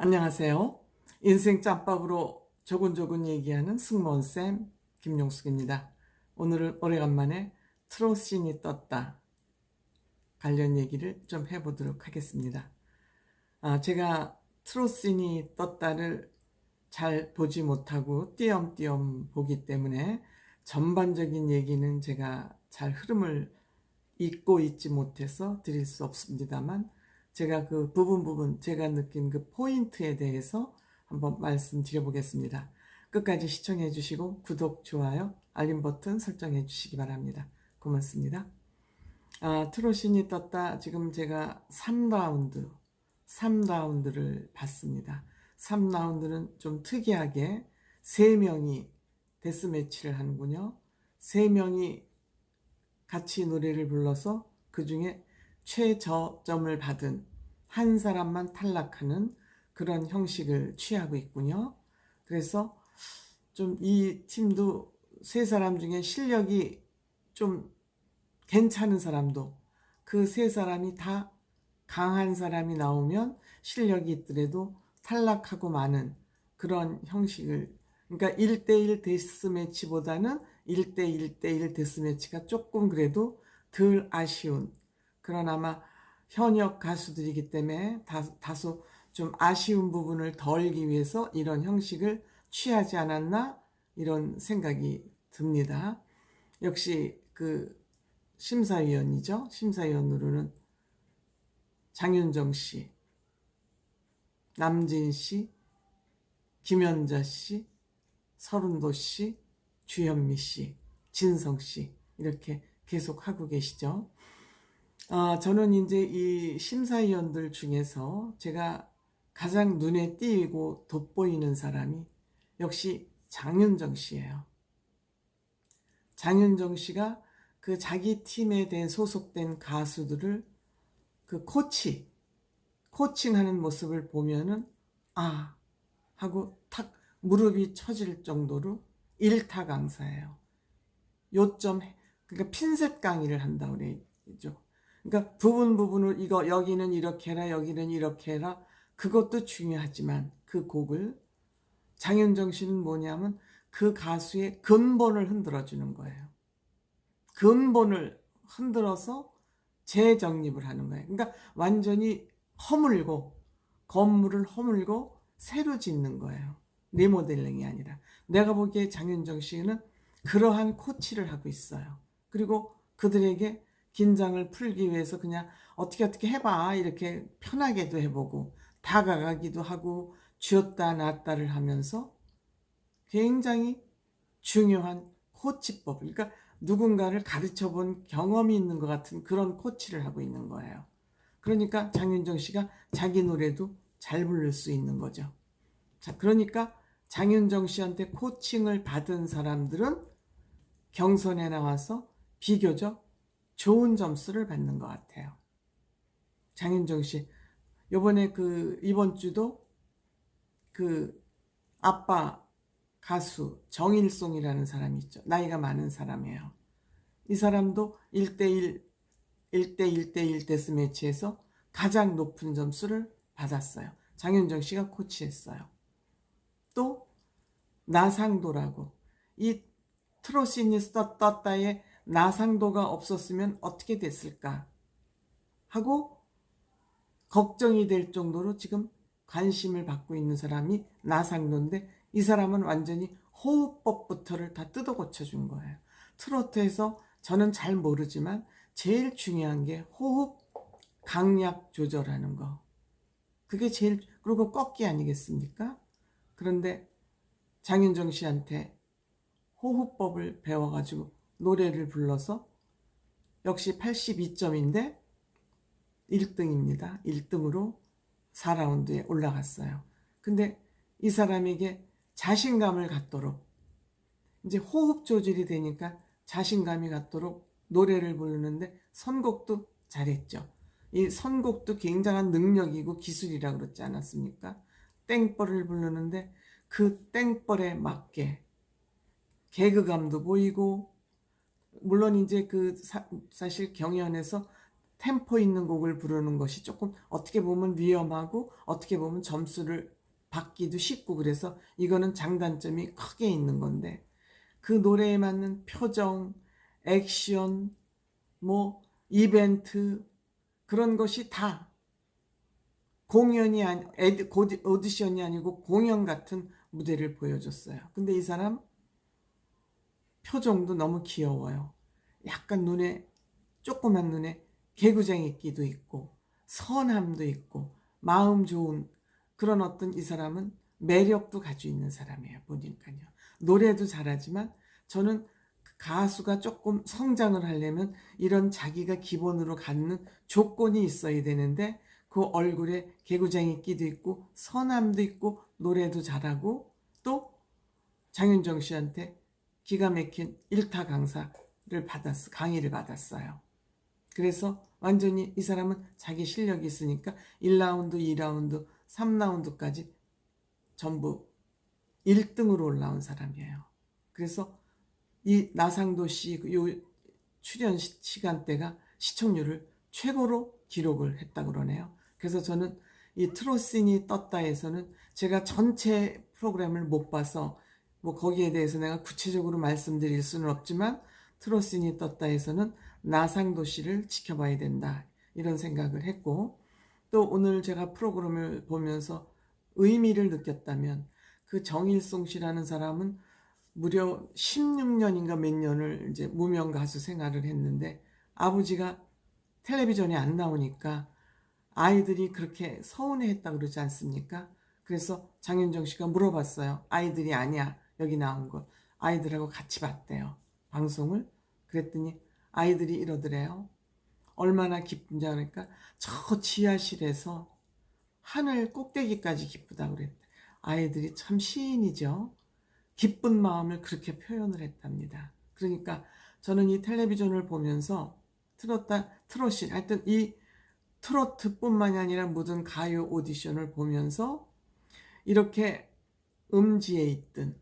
안녕하세요. 인생 짬밥으로 조곤조곤 얘기하는 승무원쌤 김용숙입니다. 오늘은 오래간만에 트롯신이 떴다 관련 얘기를 좀 해보도록 하겠습니다. 제가 트롯신이 떴다를 잘 보지 못하고 띄엄띄엄 보기 때문에 전반적인 얘기는 제가 잘 흐름을 잊고 있지 못해서 드릴 수 없습니다만, 제가 그 부분 제가 느낀 그 포인트에 대해서 한번 말씀드려 보겠습니다. 끝까지 시청해 주시고 구독, 좋아요, 알림 버튼 설정해 주시기 바랍니다. 고맙습니다. 트롯신이 떴다. 지금 제가 3라운드를 봤습니다. 3라운드는 좀 특이하게 3명이 데스매치를 하는군요. 3명이 같이 노래를 불러서 그 중에 최저점을 받은 한 사람만 탈락하는 그런 형식을 취하고 있군요. 그래서 좀 이 팀도 3사람 중에 실력이 좀 괜찮은 사람도, 그 3사람이 다 강한 사람이 나오면 실력이 있더라도 탈락하고 마는 그런 형식을, 그러니까 1대1 데스매치보다는 1대1대1 데스매치가 조금 그래도 덜 아쉬운 그런, 아마 현역 가수들이기 때문에 다소 좀 아쉬운 부분을 덜기 위해서 이런 형식을 취하지 않았나, 이런 생각이 듭니다. 역시 그 심사위원이죠. 심사위원으로는 장윤정 씨, 남진 씨, 김연자 씨, 서른도 씨, 주현미 씨, 진성 씨, 이렇게 계속 하고 계시죠. 저는 이제 이 심사위원들 중에서 제가 가장 눈에 띄고 돋보이는 사람이 역시 장윤정 씨예요. 장윤정 씨가 그 자기 팀에 대해 소속된 가수들을 그 코칭하는 모습을 보면은 하고 탁 무릎이 처질 정도로 일타강사예요. 요점, 그러니까 핀셋 강의를 한다고 그러죠. 그러니까 부분을 이거 여기는 이렇게 해라, 여기는 이렇게 해라, 그것도 중요하지만 그 곡을, 장윤정 씨는 뭐냐면 그 가수의 근본을 흔들어 주는 거예요. 근본을 흔들어서 재정립을 하는 거예요. 그러니까 완전히 건물을 허물고 새로 짓는 거예요. 리모델링이 아니라. 내가 보기에 장윤정 씨는 그러한 코치를 하고 있어요. 그리고 그들에게 긴장을 풀기 위해서 그냥 어떻게 해봐, 이렇게 편하게도 해보고 다가가기도 하고 쥐었다 놨다를 하면서 굉장히 중요한 코치법, 그러니까 누군가를 가르쳐 본 경험이 있는 것 같은 그런 코치를 하고 있는 거예요. 그러니까 장윤정 씨가 자기 노래도 잘 부를 수 있는 거죠. 자, 그러니까 장윤정 씨한테 코칭을 받은 사람들은 경선에 나와서 비교적 좋은 점수를 받는 것 같아요. 장윤정 씨, 요번에 이번 주도 그 아빠 가수 정일송이라는 사람이 있죠. 나이가 많은 사람이에요. 이 사람도 1대1 데스매치에서 가장 높은 점수를 받았어요. 장윤정 씨가 코치했어요. 또 나상도라고, 이 트롯신이 떴다에 나상도가 없었으면 어떻게 됐을까 하고 걱정이 될 정도로 지금 관심을 받고 있는 사람이 나상도인데, 이 사람은 완전히 호흡법부터를 다 뜯어 고쳐준 거예요. 트로트에서 저는 잘 모르지만 제일 중요한 게 호흡 강약 조절하는 거. 그게 제일, 그리고 꺾기 아니겠습니까? 그런데 장윤정 씨한테 호흡법을 배워가지고 노래를 불러서 역시 82점인데 1등입니다. 1등으로 4라운드에 올라갔어요. 근데 이 사람에게 자신감을 갖도록, 이제 호흡 조절이 되니까 자신감이 갖도록 노래를 부르는데 선곡도 잘했죠. 이 선곡도 굉장한 능력이고 기술이라 그러지 않았습니까? 땡벌을 부르는데 그 땡벌에 맞게 개그감도 보이고, 물론 이제 사실 경연에서 템포 있는 곡을 부르는 것이 조금 어떻게 보면 위험하고 어떻게 보면 점수를 받기도 쉽고 그래서 이거는 장단점이 크게 있는 건데 그 노래에 맞는 표정, 액션, 뭐 이벤트 그런 것이 다 공연이 오디션이 아니고 공연 같은 무대를 보여줬어요. 근데 이 사람 표정도 너무 귀여워요. 약간 조그만 눈에 개구쟁이 끼도 있고 선함도 있고 마음 좋은 그런 어떤 이 사람은 매력도 가지고 있는 사람이에요. 보니까요. 노래도 잘하지만 저는 가수가 조금 성장을 하려면 이런 자기가 기본으로 갖는 조건이 있어야 되는데 그 얼굴에 개구쟁이 끼도 있고 선함도 있고 노래도 잘하고 또 장윤정 씨한테 기가 막힌 일타 강의를 받았어요. 그래서 완전히 이 사람은 자기 실력이 있으니까 1라운드, 2라운드, 3라운드까지 전부 1등으로 올라온 사람이에요. 그래서 이 나상도 씨 요 출연 시간대가 시청률을 최고로 기록을 했다고 그러네요. 그래서 저는 이 트롯신이 떴다에서는 제가 전체 프로그램을 못 봐서 뭐 거기에 대해서 내가 구체적으로 말씀드릴 수는 없지만 트롯신이 떴다에서는 나상도 씨를 지켜봐야 된다 이런 생각을 했고 또 오늘 제가 프로그램을 보면서 의미를 느꼈다면 그 정일송 씨라는 사람은 무려 16년인가 몇 년을 이제 무명 가수 생활을 했는데 아버지가 텔레비전에 안 나오니까 아이들이 그렇게 서운해했다 그러지 않습니까? 그래서 장윤정 씨가 물어봤어요. 아이들이 아니야 여기 나온 것. 아이들하고 같이 봤대요. 방송을. 그랬더니 아이들이 이러더래요. 얼마나 기쁜지 아니까 저 지하실에서 하늘 꼭대기까지 기쁘다고 그랬대. 아이들이 참 시인이죠. 기쁜 마음을 그렇게 표현을 했답니다. 그러니까 저는 이 텔레비전을 보면서 트롯이 하여튼 이 트로트뿐만이 아니라 모든 가요 오디션을 보면서 이렇게 음지에 있던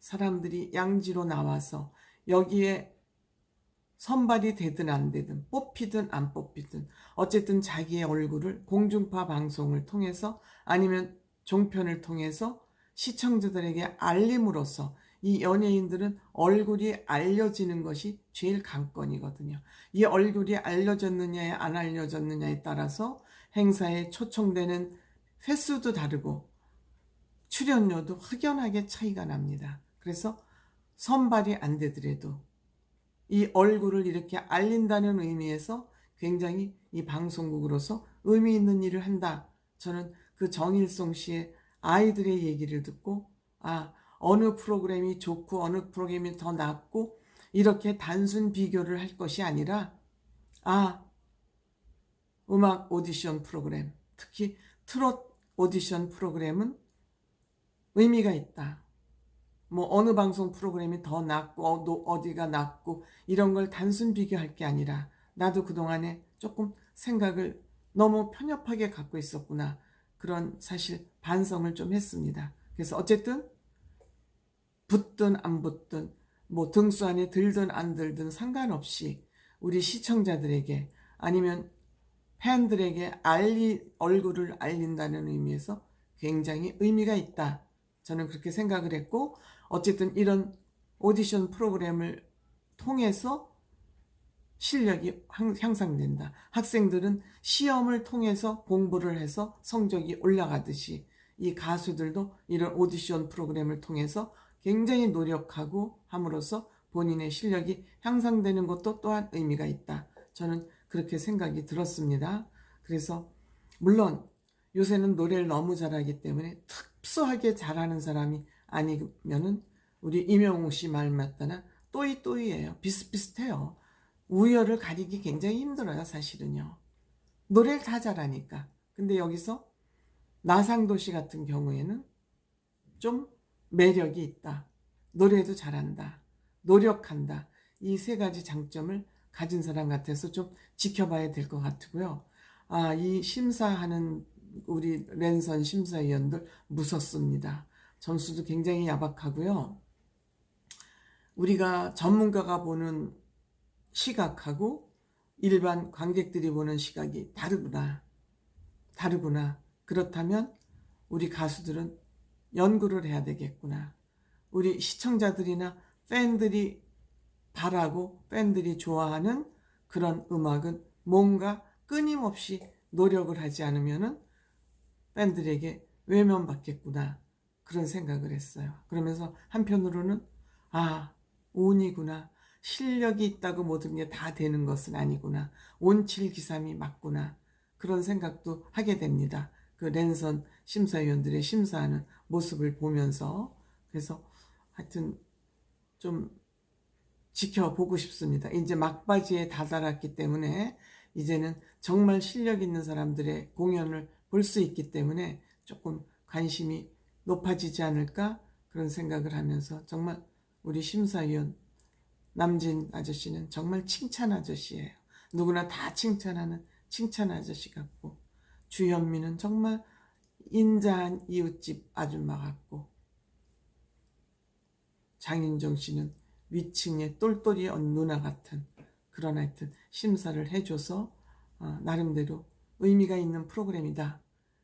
사람들이 양지로 나와서 여기에 선발이 되든 안 되든 뽑히든 안 뽑히든 어쨌든 자기의 얼굴을 공중파 방송을 통해서 아니면 종편을 통해서 시청자들에게 알림으로써 이 연예인들은 얼굴이 알려지는 것이 제일 관건이거든요. 이 얼굴이 알려졌느냐에 안 알려졌느냐에 따라서 행사에 초청되는 횟수도 다르고 출연료도 확연하게 차이가 납니다. 그래서 선발이 안 되더라도 이 얼굴을 이렇게 알린다는 의미에서 굉장히 이 방송국으로서 의미 있는 일을 한다. 저는 그 정일송 씨의 아이들의 얘기를 듣고 어느 프로그램이 좋고 어느 프로그램이 더 낫고 이렇게 단순 비교를 할 것이 아니라 음악 오디션 프로그램 특히 트롯 오디션 프로그램은 의미가 있다. 뭐 어느 방송 프로그램이 더 낫고 어디가 낫고 이런 걸 단순 비교할 게 아니라 나도 그동안에 조금 생각을 너무 편협하게 갖고 있었구나. 그런 사실 반성을 좀 했습니다. 그래서 어쨌든 붙든 안 붙든 뭐 등수 안에 들든 안 들든 상관없이 우리 시청자들에게 아니면 팬들에게 얼굴을 알린다는 의미에서 굉장히 의미가 있다. 저는 그렇게 생각을 했고 어쨌든 이런 오디션 프로그램을 통해서 실력이 향상된다. 학생들은 시험을 통해서 공부를 해서 성적이 올라가듯이 이 가수들도 이런 오디션 프로그램을 통해서 굉장히 노력하고 함으로써 본인의 실력이 향상되는 것도 또한 의미가 있다. 저는 그렇게 생각이 들었습니다. 그래서 물론 요새는 노래를 너무 잘하기 때문에 특수하게 잘하는 사람이 아니면은 우리 임영웅 씨 말 맞다나 또이또이예요. 비슷비슷해요. 우열을 가리기 굉장히 힘들어요. 사실은요. 노래를 다 잘하니까. 근데 여기서 나상도 씨 같은 경우에는 좀 매력이 있다. 노래도 잘한다. 노력한다. 이 세 가지 장점을 가진 사람 같아서 좀 지켜봐야 될 것 같고요. 이 심사하는 우리 랜선 심사위원들 무섭습니다. 점수도 굉장히 야박하고요. 우리가 전문가가 보는 시각하고 일반 관객들이 보는 시각이 다르구나. 그렇다면 우리 가수들은 연구를 해야 되겠구나. 우리 시청자들이나 팬들이 바라고 팬들이 좋아하는 그런 음악은 뭔가 끊임없이 노력을 하지 않으면은 팬들에게 외면받겠구나. 그런 생각을 했어요. 그러면서 한편으로는 운이구나. 실력이 있다고 모든 게 다 되는 것은 아니구나. 온칠기삼이 맞구나. 그런 생각도 하게 됩니다. 그 랜선 심사위원들의 심사하는 모습을 보면서. 그래서 하여튼 좀 지켜보고 싶습니다. 이제 막바지에 다다랐기 때문에 이제는 정말 실력 있는 사람들의 공연을 볼 수 있기 때문에 조금 관심이 높아지지 않을까 그런 생각을 하면서 정말 우리 심사위원 남진 아저씨는 정말 칭찬 아저씨예요. 누구나 다 칭찬하는 칭찬 아저씨 같고, 주현미는 정말 인자한 이웃집 아줌마 같고, 장윤정 씨는 위층의 똘똘이 누나 같은 그런 하여튼 심사를 해줘서 나름대로 의미가 있는 프로그램이다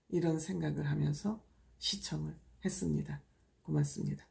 이런 생각을 하면서 시청을 했습니다. 고맙습니다.